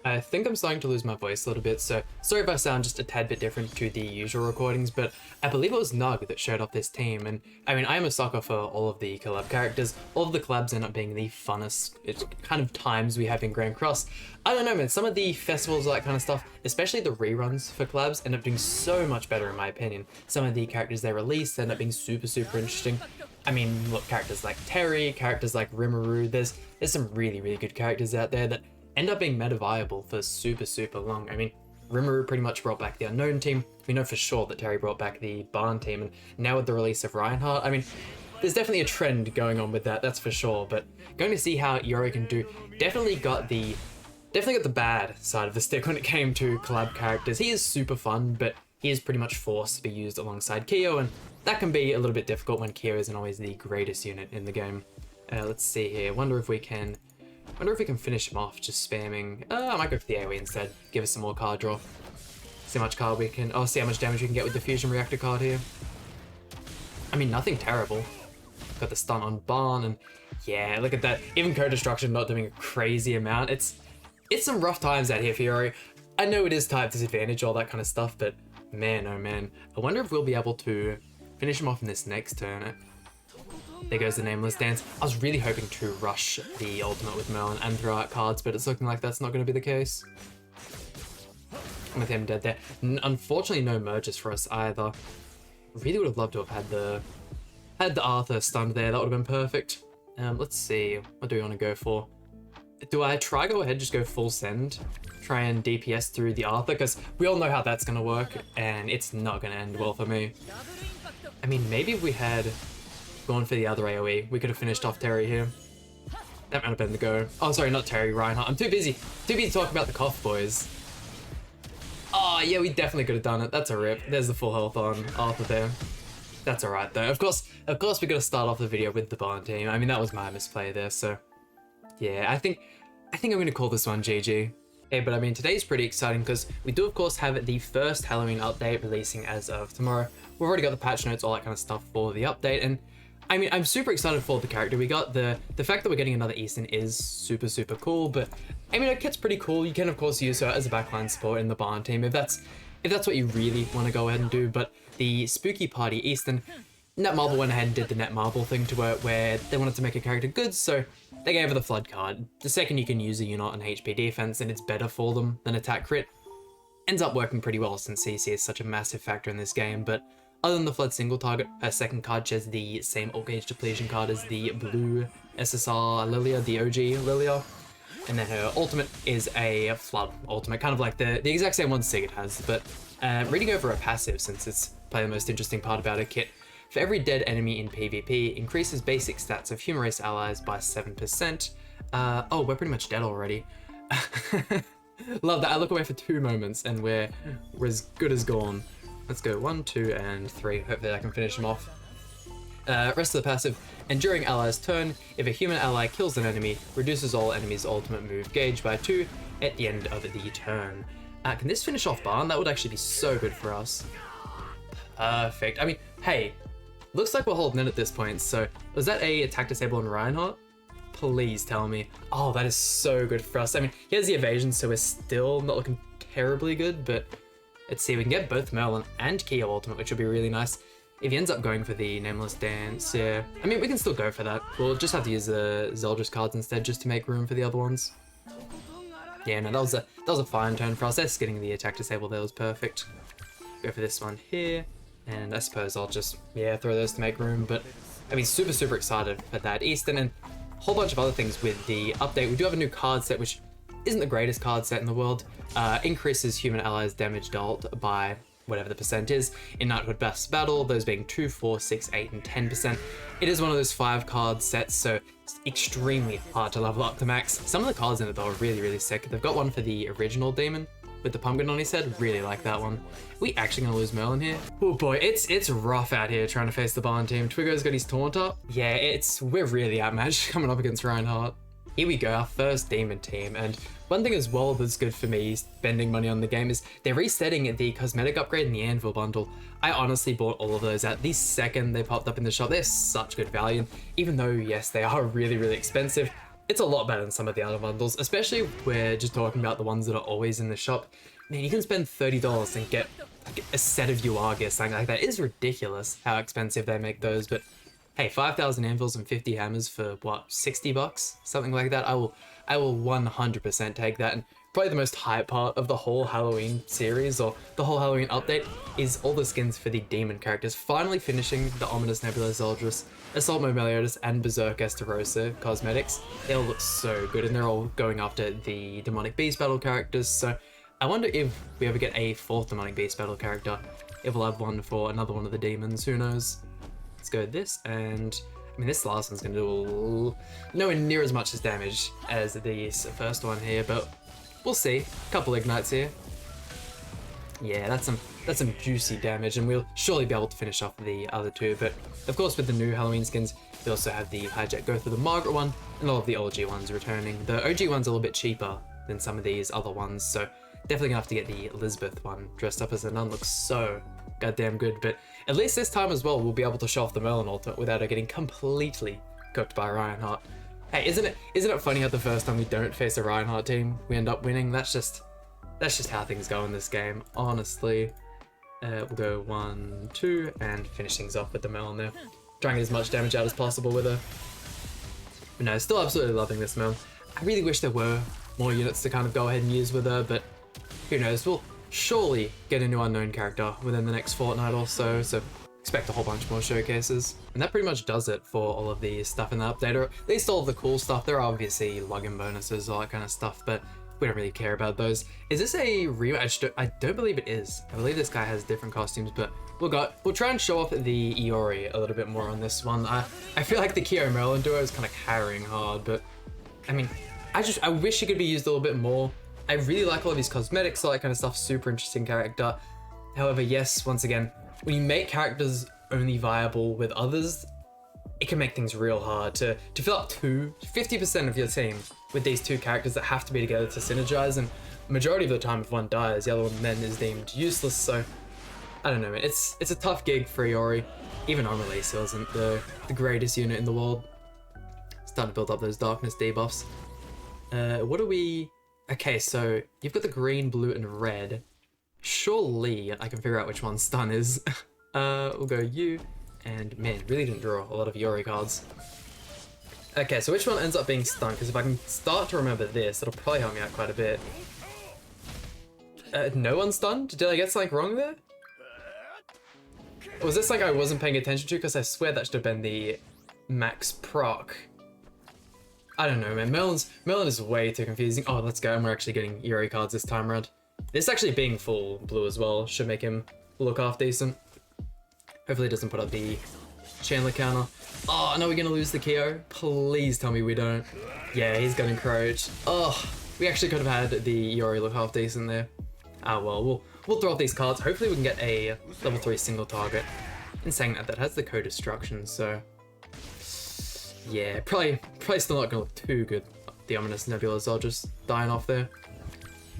I think I'm starting to lose my voice a little bit, so sorry if I sound just a tad bit different to the usual recordings, but I believe it was Nug that showed off this team, and I mean, I am a sucker for all of the collab characters. All of the collabs end up being the funnest kind of times we have in Grand Cross. I don't know, man, some of the festivals, that kind of stuff, especially the reruns for collabs, end up doing so much better in my opinion. Some of the characters they release end up being super interesting. I mean, look, characters like Terry, characters like Rimuru, there's some really good characters out there that end up being meta viable for super long. I mean, Rimuru pretty much brought back the Unknown team. We know for sure that Terry brought back the Barn team, and now with the release of Reinhardt, I mean, there's definitely a trend going on with that, that's for sure, but going to see how IORI can do. Definitely got the bad side of the stick when it came to collab characters. He is super fun, but he is pretty much forced to be used alongside Kyo, and that can be a little bit difficult when Kyo isn't always the greatest unit in the game. Let's see here, wonder if we can finish him off just spamming. I might go for the AoE instead. Give us some more card draw. See how much card we can. Oh, see how much damage we can get with the fusion reactor card here. I mean, nothing terrible. Got the stun on Barn, and yeah, look at that. Even co-destruction not doing a crazy amount. It's some rough times out here for IORI. I know it is type disadvantage, all that kind of stuff, but man, oh man. I wonder if we'll be able to finish him off in this next turn. There goes the Nameless Dance. I was really hoping to rush the ultimate with Merlin and throw out cards, but it's looking like that's not going to be the case. With him dead there. Unfortunately, no merges for us either. Really would have loved to have had the Arthur stunned there. That would have been perfect. Let's see. What do we want to go for? Do I go ahead, just go full send? Try and DPS through the Arthur? Because we all know how that's going to work, and it's not going to end well for me. I mean, maybe if we had gone for the other AoE, we could have finished off Terry here. That might have been the go. Oh, sorry, not Terry, Reinhardt. I'm too busy talking about the cough boys. Oh, yeah, we definitely could have done it. That's a rip. There's the full health on Arthur there. That's alright, though. Of course, we got to start off the video with the Barn team. I mean, that was my misplay there, so yeah, I think I'm going to call this one GG. Hey, but I mean, today's pretty exciting because we do, of course, have the first Halloween update releasing as of tomorrow. We've already got the patch notes, all that kind of stuff for the update, and I mean, I'm super excited for the character we got. The fact that we're getting another Eastern is super cool, but I mean, it gets pretty cool. You can, of course, use her as a backline support in the Barn team if that's what you really want to go ahead and do, but the Spooky Party Eastern, Netmarble went ahead and did the Netmarble thing to it where they wanted to make a character good, so they gave her the Flood card. The second you can use a unit on HP defense and it's better for them than attack crit, ends up working pretty well since CC is such a massive factor in this game, but other than the Flood single target, her second card shares the same ult gauge depletion card as the blue SSR Lilia, the OG Lilia. And then her ultimate is a Flood ultimate, kind of like the exact same one Sigurd has, but reading over her passive, since it's probably the most interesting part about her kit. For every dead enemy in PvP, increases basic stats of human race allies by 7%. Oh, we're pretty much dead already. Love that. I look away for 2 moments and we're as good as gone. Let's go 1, 2, and 3. Hopefully I can finish them off. Rest of the passive. And during ally's turn, if a human ally kills an enemy, reduces all enemies' ultimate move gauge by 2 at the end of the turn. Can this finish off Barn? That would actually be so good for us. Perfect. I mean, hey, looks like we're holding in at this point. So was that a attack disable on Reinhardt? Please tell me. Oh, that is so good for us. I mean, he has the evasion, so we're still not looking terribly good, but let's see, we can get both Merlin and Kyo ultimate, which would be really nice. If he ends up going for the Nameless Dance, yeah. I mean, we can still go for that. We'll just have to use the Zeldris cards instead just to make room for the other ones. Yeah, no, that was a fine turn for us. That's getting the attack disable there was perfect. Go for this one here, and I suppose I'll just, yeah, throw those to make room, but I mean, super excited for that Eastern and a whole bunch of other things with the update. We do have a new card set, which isn't the greatest card set in the world. Increases human allies damage dealt by whatever the percent is in Knighthood Best Battle, those being 2, 4, 6, 8, and 10%. It is one of those 5 card sets, so it's extremely hard to level up to max. Some of the cards in it though are really sick. They've got one for the original demon with the pumpkin on his head, really like that one. We actually gonna lose Merlin here? Oh boy, it's rough out here trying to face the Barn team. Twiggo's got his taunt up. Yeah, we're really outmatched coming up against Reinhardt. Here we go, our first demon team, and one thing as well that's good for me spending money on the game is they're resetting the cosmetic upgrade and the anvil bundle. I honestly bought all of those out the second they popped up in the shop. They're such good value, and even though yes they are really expensive, it's a lot better than some of the other bundles, especially if we're just talking about the ones that are always in the shop. Man, you can spend $30 and get like a set of UR gear, something like that. It's ridiculous how expensive they make those, but hey, 5,000 anvils and 50 hammers for what, $60? Something like that. I will 100% take that. And probably the most hype part of the whole Halloween series, or the whole Halloween update, is all the skins for the demon characters. Finally finishing the Ominous Nebula Zeldris, Assault Mode Meliodas, and Berserk Esterosa cosmetics. They all look so good, and they're all going after the Demonic Beast Battle characters, so I wonder if we ever get a 4th Demonic Beast Battle character, if we'll have one for another one of the demons, who knows. Let's go with this, and I mean, this last one's gonna do nowhere near as much as damage as this first one here, but we'll see. Couple ignites here. Yeah, that's some juicy damage, and we'll surely be able to finish off the other two. But of course, with the new Halloween skins, we also have the Hijack go through the Margaret one, and all of the OG ones returning. The OG one's a little bit cheaper than some of these other ones, so definitely gonna have to get the Elizabeth one dressed up as a nun. Looks so goddamn good, but at least this time as well, we'll be able to show off the Merlin ultimate without her getting completely cooked by Reinhardt. Hey, isn't it funny how the first time we don't face a Reinhardt team, we end up winning? That's just how things go in this game, honestly. We'll go 1, 2, and finish things off with the Merlin there. Trying to get as much damage out as possible with her. But no, still absolutely loving this Merlin. I really wish there were more units to kind of go ahead and use with her, but who knows, we'll surely get a new unknown character within the next fortnight or so, so expect a whole bunch more showcases. And that pretty much does it for all of the stuff in the update, or at least all of the cool stuff. There are obviously login bonuses, all that kind of stuff, but we don't really care about those. Is this a rematch? I don't believe it is. I believe this guy has different costumes, but we'll try and show off the IORI a little bit more on this one. I feel like the Kyo Merlin duo is kind of carrying hard, but I mean, I wish it could be used a little bit more. I really like all of these cosmetics, all that kind of stuff. Super interesting character. However, yes, once again, when you make characters only viable with others, it can make things real hard to fill up 50% of your team with these two characters that have to be together to synergize, and majority of the time if one dies, the other one then is deemed useless. So I don't know, man. It's a tough gig for IORI. Even on release, it wasn't the greatest unit in the world. Starting to build up those darkness debuffs. What are we? Okay, so you've got the green, blue, and red. Surely I can figure out which one stun is. We'll go you, and man, really didn't draw a lot of IORI cards. Okay, so which one ends up being stun? Because if I can start to remember this, it'll probably help me out quite a bit. No one stunned? Did I get something wrong there? Was this like I wasn't paying attention to? Because I swear that should have been the max proc. I don't know, man. Merlin is way too confusing. Oh, let's go. And we're actually getting IORI cards this time around. This actually being full blue as well should make him look half decent. Hopefully it doesn't put up the Chandler counter. Oh, no, we're gonna lose the Kyo. Please tell me we don't. Yeah, he's got encroached. Oh, we actually could have had the IORI look half decent there. Ah, well, we'll throw off these cards. Hopefully we can get a level 3 single target. In saying that has the co-destruction, so yeah, probably still not gonna look too good. The Ominous Nebulas are just dying off there.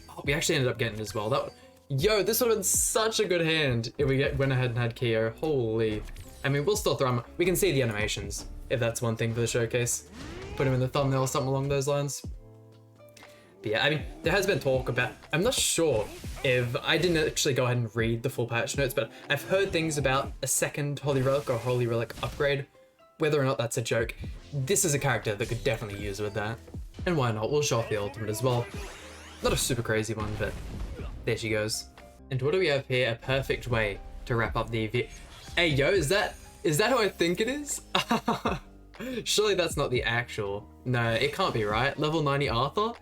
Oh, we actually ended up getting it as well. Yo, this would have been such a good hand if we went ahead and had Kyo. Holy. I mean, we'll still throw him. We can see the animations, if that's one thing for the showcase. Put him in the thumbnail or something along those lines. But yeah, I mean, there has been talk about, I'm not sure if, I didn't actually go ahead and read the full patch notes, but I've heard things about a second Holy Relic or Holy Relic upgrade. Whether or not that's a joke, this is a character that could definitely use with that. And why not? We'll show off the ultimate as well. Not a super crazy one, but there she goes. And what do we have here? A perfect way to wrap up the video. Hey, yo, is that who I think it is? Surely that's not the actual. No, it can't be, right? Level 90 Arthur?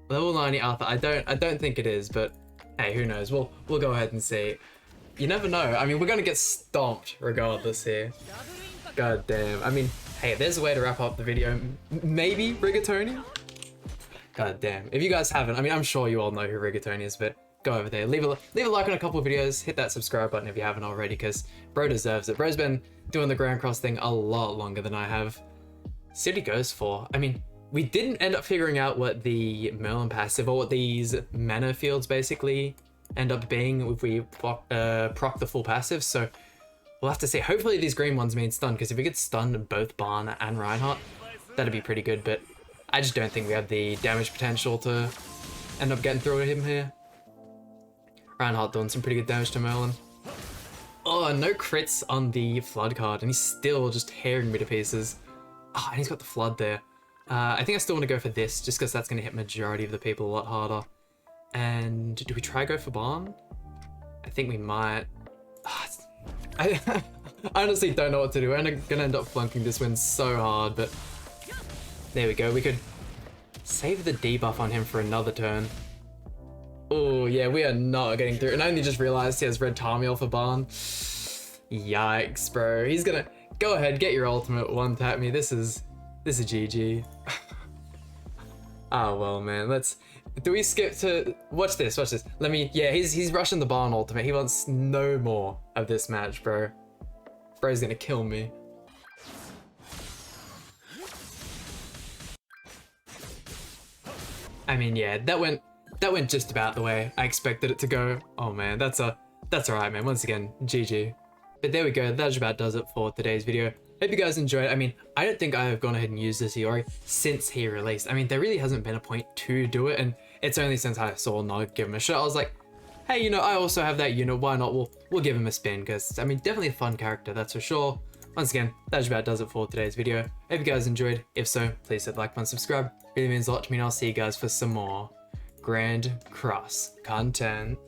Level 90 Arthur. I don't think it is, but hey, who knows? We'll go ahead and see. You never know. I mean, we're gonna get stomped regardless here. God damn. I mean, hey, there's a way to wrap up the video. Maybe Rigatoni? God damn. If you guys haven't, I mean, I'm sure you all know who Rigatoni is, but go over there. Leave a like on a couple of videos. Hit that subscribe button if you haven't already, because bro deserves it. Bro's been doing the Grand Cross thing a lot longer than I have. See what he goes for. I mean, we didn't end up figuring out what the Merlin passive, or what these mana fields basically end up being if we proc the full passive, so we'll have to see. Hopefully these green ones mean stun, because if we get stunned both Barn and Reinhardt, That'd be pretty good, but I just don't think we have the damage potential to end up getting through him here. Reinhardt doing some pretty good damage to Merlin. Oh, no crits on the Flood card, and he's still just tearing me to pieces. Oh, and he's got the Flood there. I think I still want to go for this, just because that's going to hit majority of the people a lot harder. And do we try go for Barn? I think we might. I honestly don't know what to do. We're going to end up flunking this win so hard, but there we go. We could save the debuff on him for another turn. Oh, yeah, we are not getting through. And I only just realized he has Red Tarmiel for Barn. Yikes, bro. He's gonna... Go ahead, get your ultimate, one-tap me. This is GG. Oh, well, man. Let's... Do we skip to... Watch this, watch this. Let me... Yeah, he's rushing the Barn ultimate. He wants no more of this match, bro. Bro's gonna kill me. I mean, yeah, that went just about the way I expected it to go. Oh man, that's alright, man. Once again, GG. But there we go, that just about does it for today's video. Hope you guys enjoyed. I mean, I don't think I have gone ahead and used this IORI since he released. I mean, there really hasn't been a point to do it, and it's only since I saw Nog give him a shot, I was like, hey, you know, I also have that unit, why not? We'll give him a spin, because, I mean, definitely a fun character, that's for sure. Once again, that just about does it for today's video. Hope you guys enjoyed. If so, please hit the like button, subscribe. Really means a lot to me, and I'll see you guys for some more Grand Cross content.